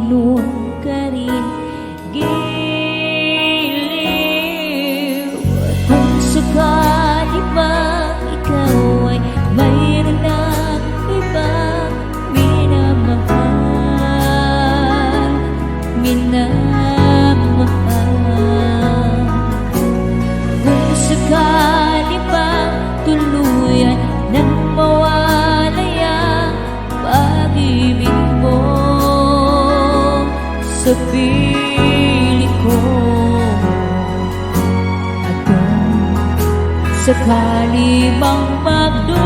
ganun ka rin giliw. Kung sakali bang ikaw ay mayroon ng ibang minamahal, kung sakali bang tuluyan nang mawalay ang pag-ibig mo sa piling ko, at kung sakali bang magdusa,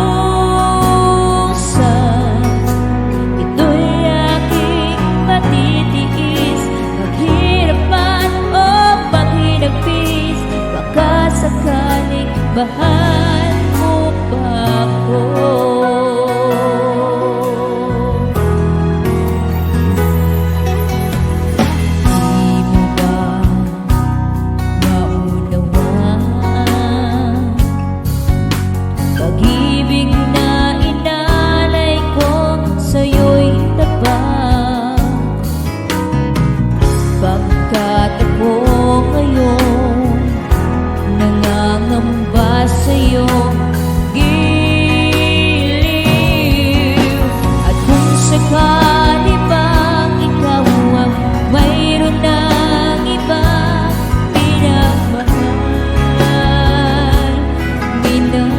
ito'y aking matitiis, maghirap man o maghinagpis, baka sakaling mahal mo pa ako. Pag-ibig na inalay ko sa'yo'y tabang, pagkat ako ngayon nangangamba sa'yo giliw. At kung sakali bang ikaw ang mayroon ng ibang minamahal,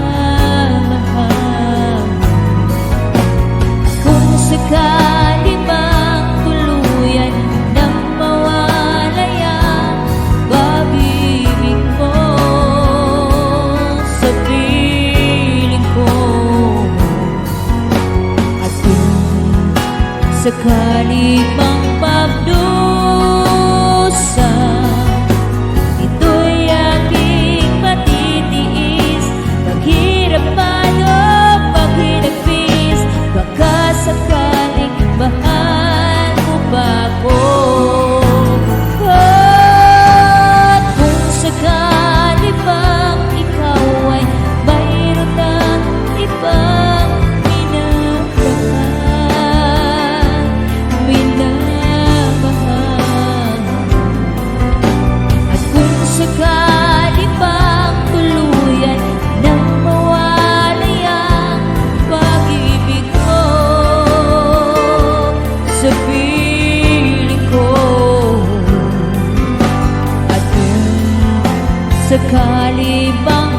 kung sakali bang tuluyan nang mawalay ang pag-ibig mo sa piling ko, at kung sakali bang magdusa, ito'y aking matitiis, maghirap man o maghinagpis, baka sakaling mahal mo ba ako. At kung sakali bang ikaw ay mayroon ng ibang minamahal, at kung sakali bang tuluyan nang mawalay ang pag-ibig mo sa piling ko, at kung sakali bang